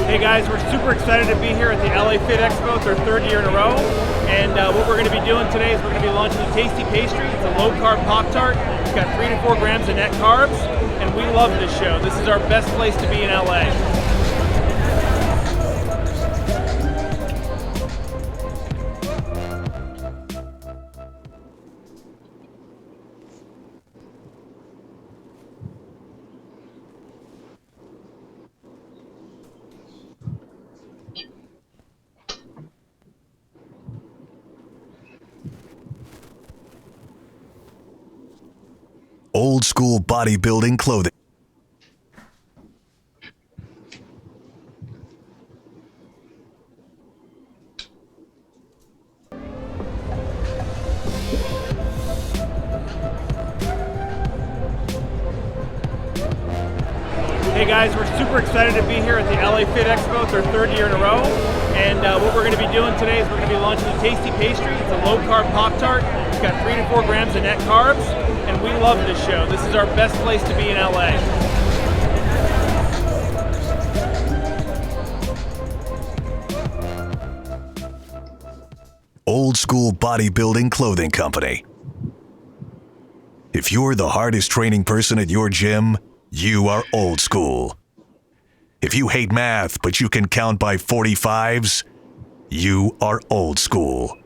Hey guys, we're super excited to be here at the LA Fit Expo. It's our third year in a row. And what we're going to be doing today is we're going to be launching a tasty pastry. It's a low-carb Pop-Tart. It's got 3 to 4 grams of net carbs. And we love this show. This is our best place to be in LA. Old school bodybuilding clothing. Hey guys, we're super excited to be here at the LA Fit Expo. It's our third year in a row. And what we're going to be doing today is we're going to be launching a tasty pastry. It's a low-carb Pop-Tart. It's got 3 to 4 grams of net carbs. And we love this show. This is our best place to be in LA. Old school bodybuilding clothing company. If you're the hardest training person at your gym, you are old school. If you hate math, but you can count by 45s, you are old school.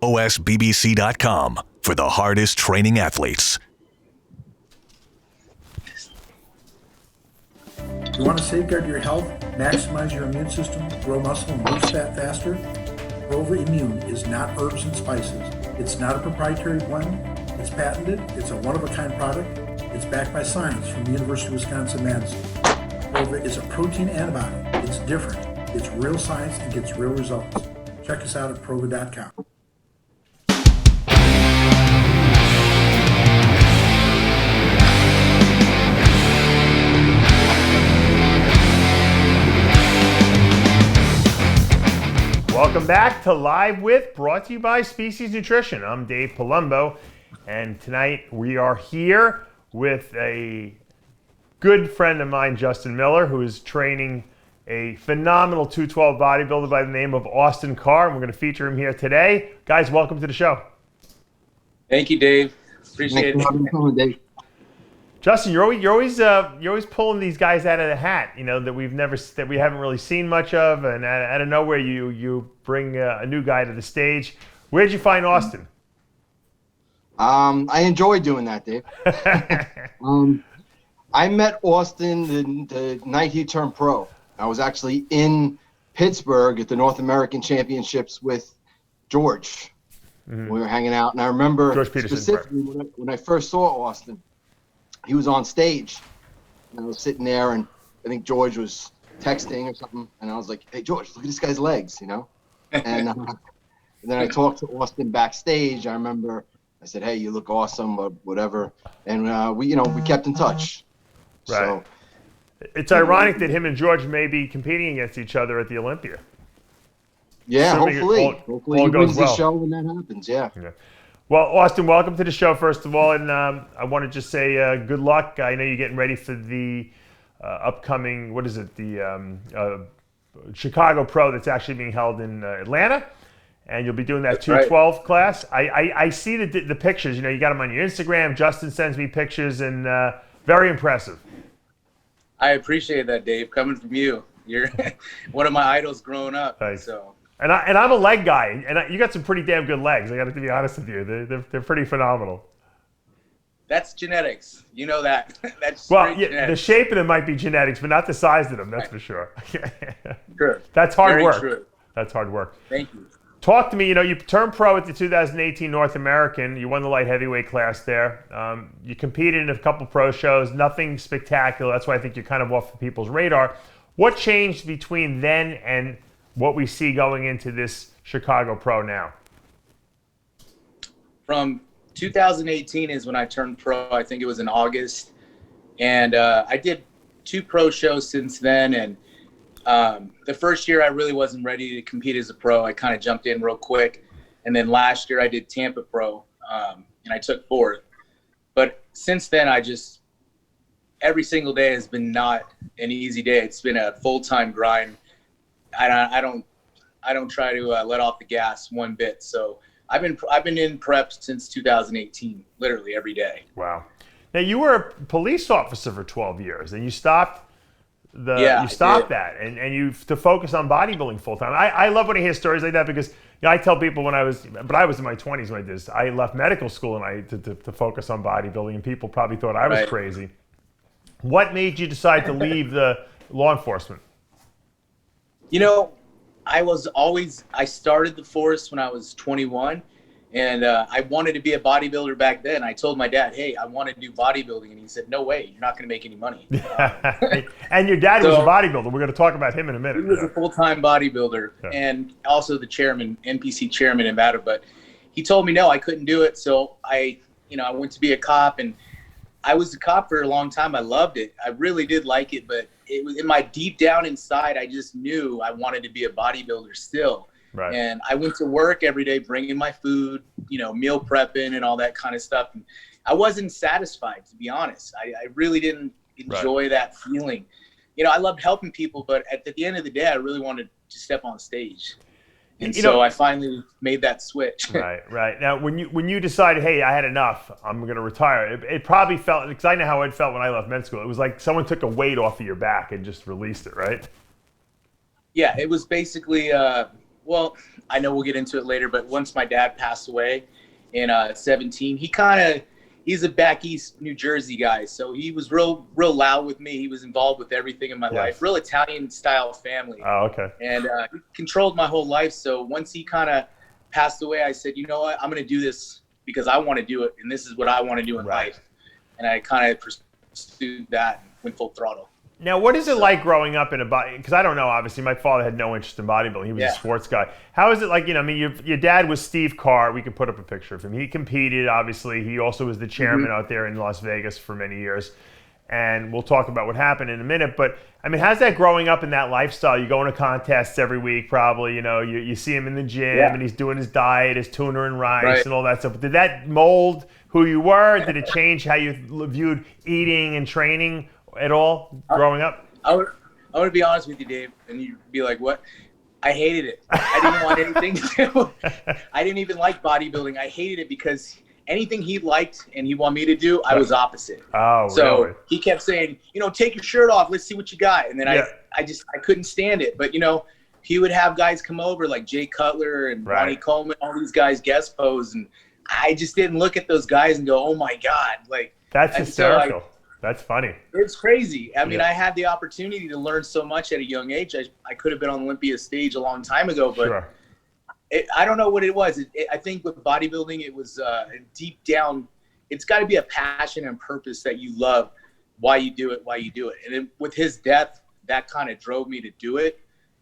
OSBBC.com for the hardest training athletes. You want to safeguard your health, maximize your immune system, grow muscle, and lose fat faster? Prova Immune is not herbs and spices. It's not a proprietary blend. It's patented. It's a one-of-a-kind product. It's backed by science from the University of Wisconsin-Madison. Prova is a protein antibody. It's different. It's real science and gets real results. Check us out at prova.com. Welcome back to Live With, brought to you by Species Nutrition. I'm Dave Palumbo, and tonight we are here with a good friend of mine, Justin Miller, who is training a phenomenal 212 bodybuilder by the name of Austin Karr, and we're going to feature him here today. Guys, welcome to the show. Thank you, Dave. Appreciate it. Justin, you're always pulling these guys out of the hat, you know, that we haven't really seen much of, and out of nowhere you bring a new guy to the stage. Where'd you find Austin? I enjoy doing that, Dave. I met Austin the night he turned pro. I was actually in Pittsburgh at the North American Championships with George. Mm-hmm. We were hanging out, and I remember specifically when I first saw Austin. He was on stage, and I was sitting there, and I think George was texting or something, and I was like, "Hey, George, look at this guy's legs," you know. And then I talked to Austin backstage. I remember I said, "Hey, you look awesome," or whatever, and we kept in touch. Right. So, it's ironic that him and George may be competing against each other at the Olympia. Yeah, hopefully he goes wins well. the show when that happens. Yeah. Well, Austin, welcome to the show, first of all, and I want to just say good luck. I know you're getting ready for the upcoming, the Chicago Pro that's actually being held in Atlanta, and you'll be doing that 212 class. I see the pictures. You know, you got them on your Instagram. Justin sends me pictures, and very impressive. I appreciate that, Dave. Coming from you, you're one of my idols growing up. Thanks. So. And I'm a leg guy, and you got some pretty damn good legs. I got to be honest with you; they're pretty phenomenal. That's genetics, you know that. That's the shape of them might be genetics, but not the size of them. That's for sure. True. That's hard Very work. True. That's hard work. Thank you. Talk to me. You know, you turned pro at the 2018 North American. You won the light heavyweight class there. You competed in a couple pro shows. Nothing spectacular. That's why I think you're kind of off the people's radar. What changed between then and what we see going into this Chicago Pro now? From 2018 is when I turned pro. I think it was in August. And I did 2 pro shows since then. And the first year I really wasn't ready to compete as a pro. I kind of jumped in real quick. And then last year I did Tampa Pro, and I took 4th. But since then I just every single day has been not an easy day. It's been a full-time grind. I don't try to let off the gas one bit. So I've been in prep since 2018, literally every day. Wow. Now you were a police officer for 12 years, and you stopped that, and you to focus on bodybuilding full time. I love when I hear stories like that because I tell people but I was in my 20s when I did this. I left medical school and to focus on bodybuilding, and people probably thought I was crazy. What made you decide to leave the law enforcement? I started the force when I was 21, and I wanted to be a bodybuilder back then. I told my dad, hey, I want to do bodybuilding, and he said, no way, you're not going to make any money. And your dad was a bodybuilder. We're going to talk about him in a minute. He was a full-time bodybuilder and also the chairman, NPC Chairman in Nevada, but he told me no, I couldn't do it. So I went to be a cop, and I was a cop for a long time. I loved it. I really did like it, but it was in my deep down inside, I just knew I wanted to be a bodybuilder still. Right. And I went to work every day, bringing my food, meal prepping and all that kind of stuff. And I wasn't satisfied, to be honest. I really didn't enjoy that feeling. I loved helping people, but at the end of the day, I really wanted to step on stage. And so I finally made that switch. Right. Now, when you decided, hey, I had enough, I'm going to retire, it probably felt, because I know how it felt when I left med school, it was like someone took a weight off of your back and just released it, right? Yeah, it was basically, well, I know we'll get into it later, but once my dad passed away in 17, he's a back east New Jersey guy, so he was real loud with me. He was involved with everything in my life, real Italian style family. Oh, okay. And he controlled my whole life. So once he kind of passed away, I said, you know what, I'm going to do this because I want to do it, and this is what I want to do in life. And I kind of pursued that and went full throttle. Now, what is it like growing up in a body? Because I don't know, obviously, my father had no interest in bodybuilding. He was a sports guy. How is it like, your dad was Steve Karr. We could put up a picture of him. He competed, obviously. He also was the chairman out there in Las Vegas for many years. And we'll talk about what happened in a minute. But, how's that growing up in that lifestyle? You go into contests every week, probably. You see him in the gym, and he's doing his diet, his tuna and rice, and all that stuff. Did that mold who you were? Did it change how you viewed eating and training at all growing up? I want to be honest with you, Dave, and you'd be like, what? I hated it. I didn't want anything to do. I didn't even like bodybuilding. I hated it because anything he liked and he wanted me to do, I was opposite. Oh, so really? He kept saying, take your shirt off. Let's see what you got. And then I couldn't stand it. But, he would have guys come over like Jay Cutler and Ronnie Coleman, all these guys guest pose. And I just didn't look at those guys and go, oh, my God. That's hysterical. That's funny. It's crazy. I had the opportunity to learn so much at a young age. I could have been on Olympia stage a long time ago, but I don't know what it was. I think with bodybuilding, it was deep down, it's got to be a passion and purpose that you love why you do it. And with his death, that kind of drove me to do it.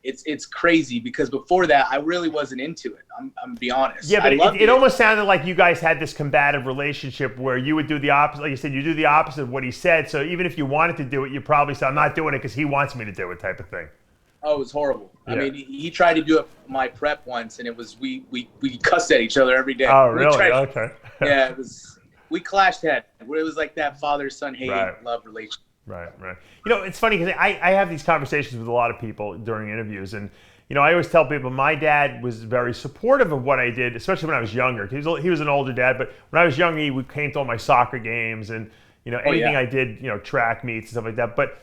It's crazy because before that, I really wasn't into it. I'm be honest. Yeah, but it almost sounded like you guys had this combative relationship where you would do the opposite. Like you said, you do the opposite of what he said. So even if you wanted to do it, you probably said, I'm not doing it because he wants me to do it type of thing. Oh, it was horrible. Yeah. He tried to do it my prep once, and it was we cussed at each other every day. Oh, really? Okay. Yeah, it was. We clashed head. It was like that father-son hate love relationship. Right. It's funny because I have these conversations with a lot of people during interviews, and I always tell people my dad was very supportive of what I did, especially when I was younger. He was an older dad, but when I was younger, he came to all my soccer games and anything I did, track meets and stuff like that. But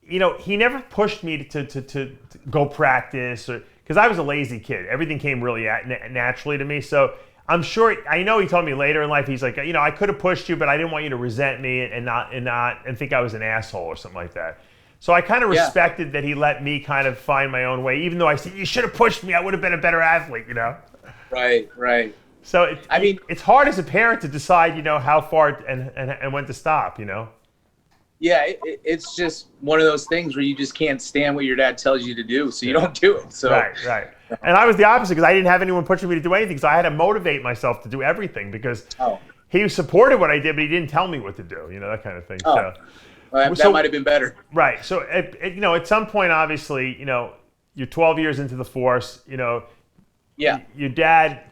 he never pushed me to go practice because I was a lazy kid. Everything came really naturally to me. So I'm sure, I know he told me later in life, he's like, I could have pushed you, but I didn't want you to resent me and think I was an asshole or something like that. So I kind of respected that he let me kind of find my own way, even though I said, you should have pushed me, I would have been a better athlete, Right. So it's hard as a parent to decide, how far and when to stop, Yeah, it's just one of those things where you just can't stand what your dad tells you to do, so you don't do it. So Right. And I was the opposite because I didn't have anyone pushing me to do anything, so I had to motivate myself to do everything because he supported what I did, but he didn't tell me what to do, that kind of thing. Well, that might have been better. Right. So, at some point, obviously, you're 12 years into the force, your dad,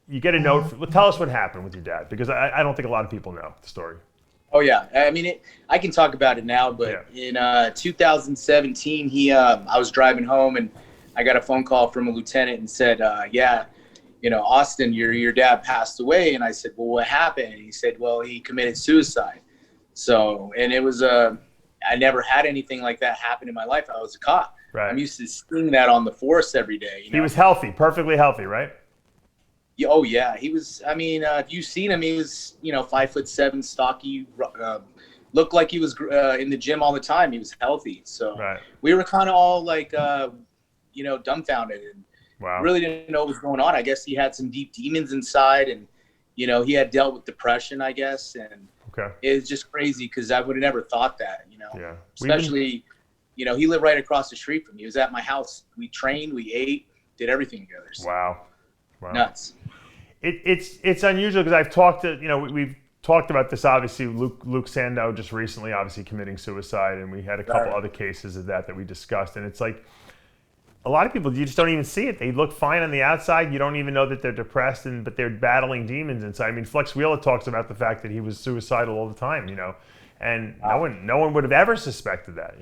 you get a note. Tell us what happened with your dad because I don't think a lot of people know the story. Oh yeah, I mean, I can talk about it now, but in 2017, I was driving home and I got a phone call from a lieutenant and said, "Yeah, Austin, your dad passed away." And I said, "Well, what happened?" And he said, "Well, he committed suicide." So, and it was I never had anything like that happen in my life. I was a cop. Right. I'm used to seeing that on the force every day. He was healthy, perfectly healthy, right? Oh yeah, he was. I mean, if you've seen him, he was 5'7", stocky, looked like he was in the gym all the time. He was healthy, so we were kind of all like, dumbfounded and really didn't know what was going on. I guess he had some deep demons inside, and he had dealt with depression, I guess, and it's just crazy because I would have never thought that. Especially, he lived right across the street from me. He was at my house. We trained, we ate, did everything together. So. Wow. Nuts. It's unusual because I've talked to, we've talked about this, obviously, Luke Sandow just recently obviously committing suicide, and we had a couple other cases of that we discussed, and it's like a lot of people, you just don't even see it. They look fine on the outside. You don't even know that they're depressed, but they're battling demons inside. I mean, Flex Wheeler talks about the fact that he was suicidal all the time, and no one would have ever suspected that,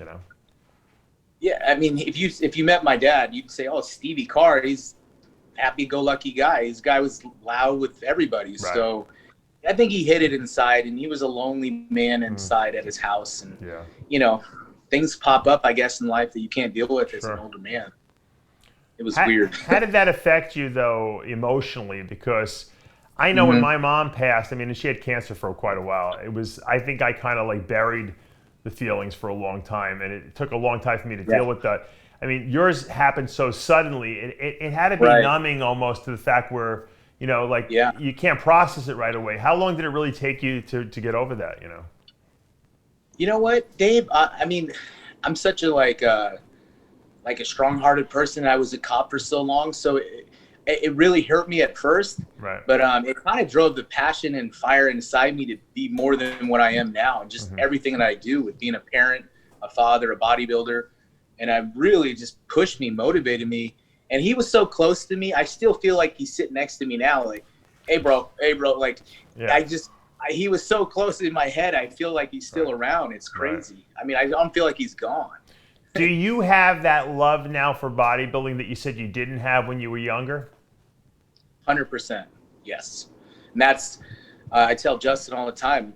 Yeah, I mean, if you met my dad, you'd say, "Oh, Stevie Karr, he's happy-go-lucky guy." His guy was loud with everybody, so I think he hid it inside, and he was a lonely man inside at his house, and things pop up, I guess, in life that you can't deal with as an older man. It was weird. How did that affect you, though, emotionally? Because I know when my mom passed, I mean, she had cancer for quite a while. I think I kind of like buried the feelings for a long time, and it took a long time for me to deal with that. I mean, yours happened so suddenly. It had to be numbing almost to the fact where, you can't process it right away. How long did it really take you to get over that, You know what, Dave? I mean, I'm such a a strong-hearted person. I was a cop for so long, so it really hurt me at first. Right. But it kind of drove the passion and fire inside me to be more than what I am now, and just everything that I do with being a parent, a father, a bodybuilder. And I really just pushed me, motivated me. And he was so close to me. I still feel like he's sitting next to me now. Like, hey, bro. Like, he was so close in my head. I feel like he's still around. It's crazy. I mean, I don't feel like he's gone. Do you have that love now for bodybuilding that you said you didn't have when you were younger? 100%. Yes. And that's, I tell Justin all the time,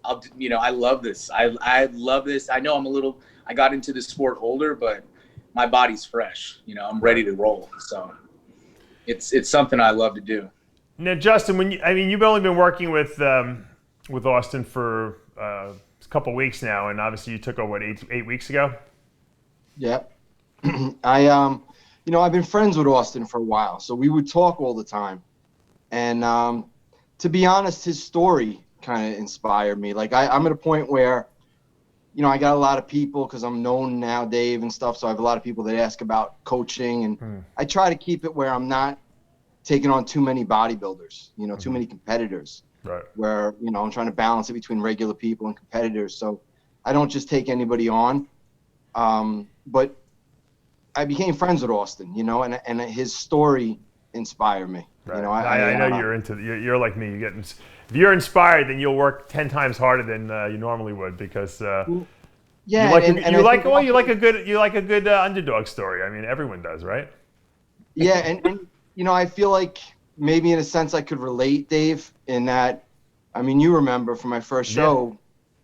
I love this. I love this. I know I got into the sport older, but my body's fresh. I'm ready to roll. So it's something I love to do. Now, Justin, you've only been working with Austin for a couple weeks now, and obviously you took over 8 weeks ago. Yeah. I've been friends with Austin for a while, so we would talk all the time. And to be honest, his story kind of inspired me. Like I'm at a point where, I got a lot of people because I'm known now, Dave, and stuff. So I have a lot of people that ask about coaching, and I try to keep it where I'm not taking on too many bodybuilders, too many competitors. Right. Where, I'm trying to balance it between regular people and competitors. So I don't just take anybody on. But I became friends with Austin, and his story inspired me. Right. I know you're like me. If you're inspired, then you'll work 10 times harder than you normally would because you like a good underdog story. I mean, everyone does, right? Yeah, and I feel like maybe in a sense I could relate, Dave, in that. I mean, you remember from my first show,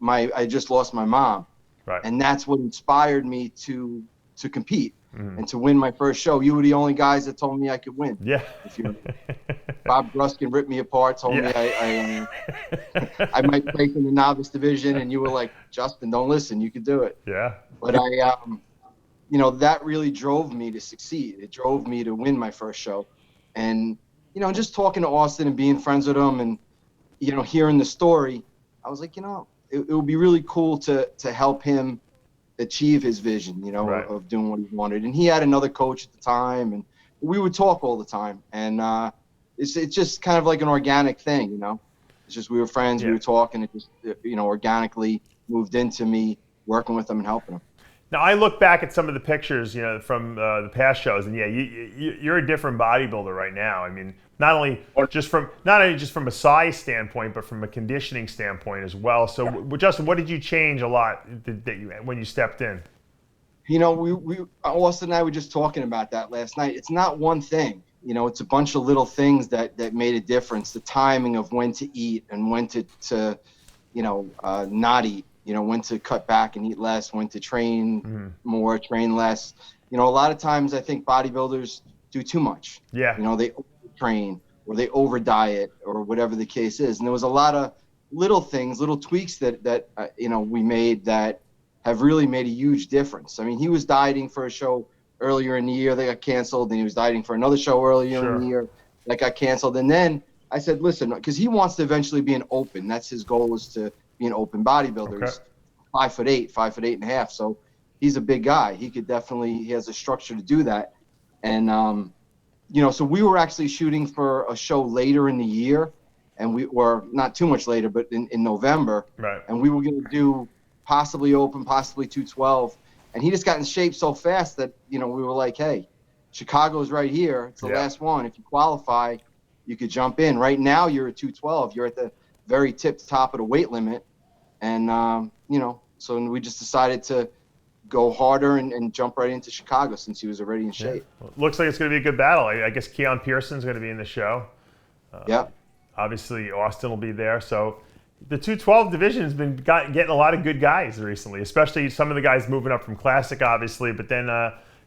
I just lost my mom, right? And that's what inspired me to compete. And to win my first show. You were the only guys that told me I could win. Yeah. Bob Gruskin ripped me apart, told me I might place in the novice division, and you were like, Justin, don't listen, you can do it. Yeah. But that really drove me to succeed. It drove me to win my first show. And, just talking to Austin and being friends with him and, hearing the story, I was like, it would be really cool to help him achieve his vision, of doing what he wanted. And he had another coach at the time, and we would talk all the time. And it's just kind of like an organic thing, It's just we were friends, we were talking, it just organically moved into me working with him and helping him. Now I look back at some of the pictures, from the past shows, and yeah, you're a different bodybuilder right now. I mean, not only just from a size standpoint, but from a conditioning standpoint as well. So, Justin, what did you change a lot when you stepped in? Austin and I were just talking about that last night. It's not one thing. It's a bunch of little things that made a difference. The timing of when to eat and when to not eat. When to cut back and eat less, when to train more, train less. A lot of times I think bodybuilders do too much. Yeah. They overtrain or they over diet or whatever the case is. And there was a lot of little things, little tweaks that we made that have really made a huge difference. I mean, he was dieting for a show earlier in the year that got canceled, and he was dieting for another show earlier in the year that got canceled. And then I said, listen, because he wants to eventually be an open. That's his goal, is to be an open bodybuilder. He's 5'8", 5'8.5". So he's a big guy. He has a structure to do that. And, so we were actually shooting for a show later in the year, and we were not too much later, but in November. Right. And we were going to do possibly open, possibly 212. And he just got in shape so fast that, we were like, hey, Chicago's right here. It's the last one. If you qualify, you could jump in. Right now you're at 212. You're at the very top of the weight limit. And, so we just decided to go harder and jump right into Chicago since he was already in shape. Well, looks like it's going to be a good battle. I guess Keone Pearson's going to be in the show. Obviously, Austin will be there. So the 212 division has been getting a lot of good guys recently, especially some of the guys moving up from Classic, obviously, but then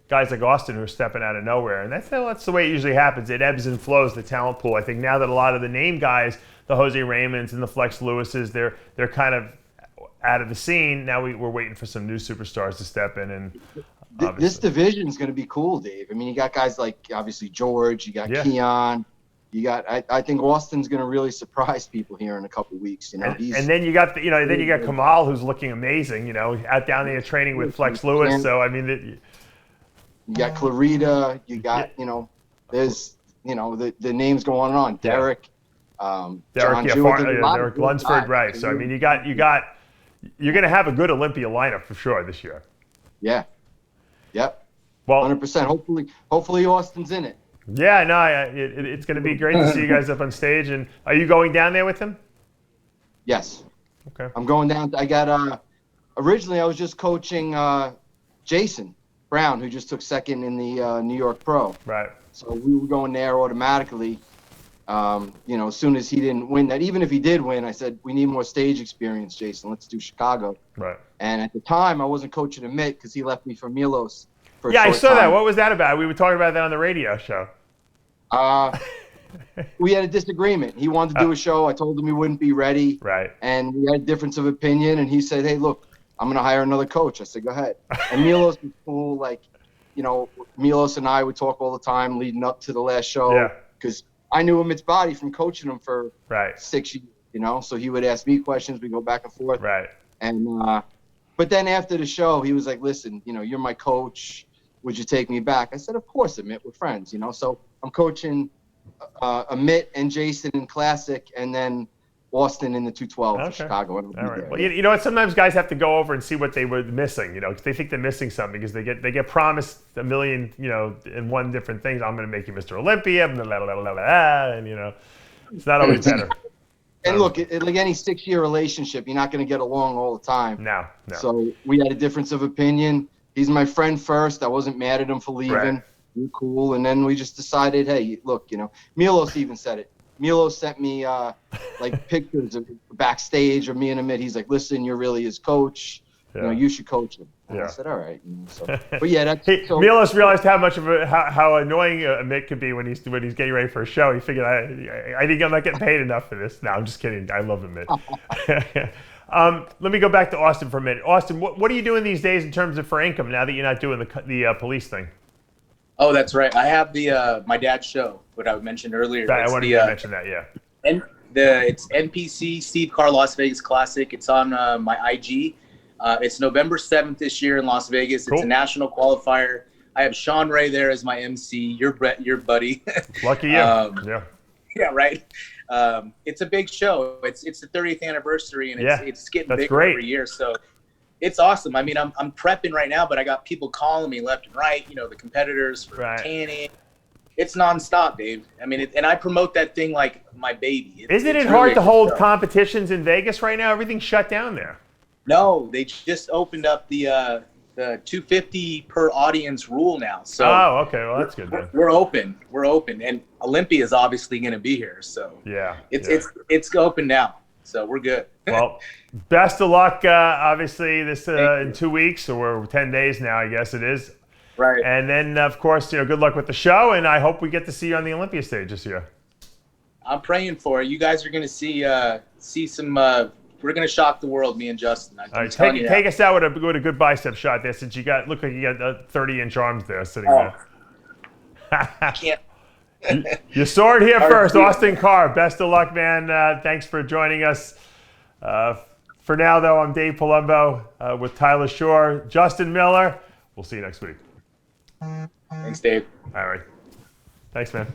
guys like Austin who are stepping out of nowhere. And that's the way it usually happens. It ebbs and flows, the talent pool. I think now that a lot of the name guys, the Jose Raymonds and the Flex Lewises, they're kind of out of the scene. Now we're waiting for some new superstars to step in. And this division is going to be cool, Dave. I mean, you got guys like obviously George, you got Keone, you got. I think Austin's going to really surprise people here in a couple of weeks. And then you got then you got Kamal, who's looking amazing. Out down there training with Flex Lewis. So I mean, you got Clarita. You got there's the names go on and on. Derek. Derek Lunsford, right? So I mean, you're going to have a good Olympia lineup for sure this year. Yeah. Yep. Well, 100%. Hopefully Austin's in it. Yeah, no, it's going to be great to see you guys up on stage. And are you going down there with him? Yes. Okay. I'm going down. I got originally I was just coaching Jason Brown, who just took second in the New York Pro. Right. So we were going there automatically. As soon as he didn't win that, even if he did win, I said, we need more stage experience, Jason. Let's do Chicago. Right. And at the time, I wasn't coaching Amit because he left me for Milos. I saw that. What was that about? We were talking about that on the radio show. We had a disagreement. He wanted to do a show. I told him he wouldn't be ready. Right. And we had a difference of opinion. And he said, hey, look, I'm going to hire another coach. I said, go ahead. And Milos was cool. Like, Milos and I would talk all the time leading up to the last show. Because I knew Amit's body from coaching him for 6 years, so he would ask me questions. We go back and forth. Right. And, but then after the show, he was like, listen, you're my coach. Would you take me back? I said, of course, Amit, we're friends, So I'm coaching Amit and Jason in Classic and then Austin in the 212 for Chicago. All right. Well, you know what? Sometimes guys have to go over and see what they were missing, because they think they're missing something because they get promised a million, in one different things. I'm going to make you Mr. Olympia, blah, blah, blah, blah, blah, and, it's not always better. And look, like any 6-year relationship, you're not going to get along all the time. No. So we had a difference of opinion. He's my friend first. I wasn't mad at him for leaving. Right. We were cool. And then we just decided, hey, look, Milos even said it. Milos sent me pictures of backstage of me and Amit. He's like, listen, you're really his coach. You should coach him. And I said, all right. But yeah, that's Milos realized how much of how annoying Amit could be when he's getting ready for a show. He figured, I think I'm not getting paid enough for this. No, I'm just kidding. I love Amit. Let me go back to Austin for a minute. Austin, what are you doing these days in terms of for income now that you're not doing the police thing? Oh, that's right. I have the my dad's show, what I mentioned earlier. Right, I wanted to mention that, yeah. And it's NPC Steve Karr Las Vegas Classic. It's on my IG. It's November 7th this year in Las Vegas. Cool. It's a national qualifier. I have Sean Ray there as my MC. Your buddy. Lucky you. Yeah. Yeah, right. It's a big show. It's the 30th anniversary, and it's getting bigger great. every year. So It's awesome. I mean, I'm prepping right now, but I got people calling me left and right, you know, the competitors for tanning. It's nonstop, Dave. I mean, and I promote that thing like my baby. Isn't it hard to hold competitions in Vegas right now? Everything's shut down there. No, they just opened up the 250 per audience rule now. So okay, well that's good then. We're open, and Olympia is obviously going to be here. So it's open now. So we're good. Well, best of luck. Obviously, this in 2 weeks, or we're 10 days now, I guess it is. Right. And then, of course, good luck with the show, and I hope we get to see you on the Olympia stage this year. I'm praying for it. You guys are going to see some. We're going to shock the world, me and Justin. All right, take us out with a good bicep shot there, since look like you got 30-inch arms there sitting there. I can't. You saw it here first, Austin Karr. Best of luck, man. Thanks for joining us. For now, though, I'm Dave Palumbo with Tyler Shore, Justin Miller. We'll see you next week. Thanks, Dave. All right. Thanks, man.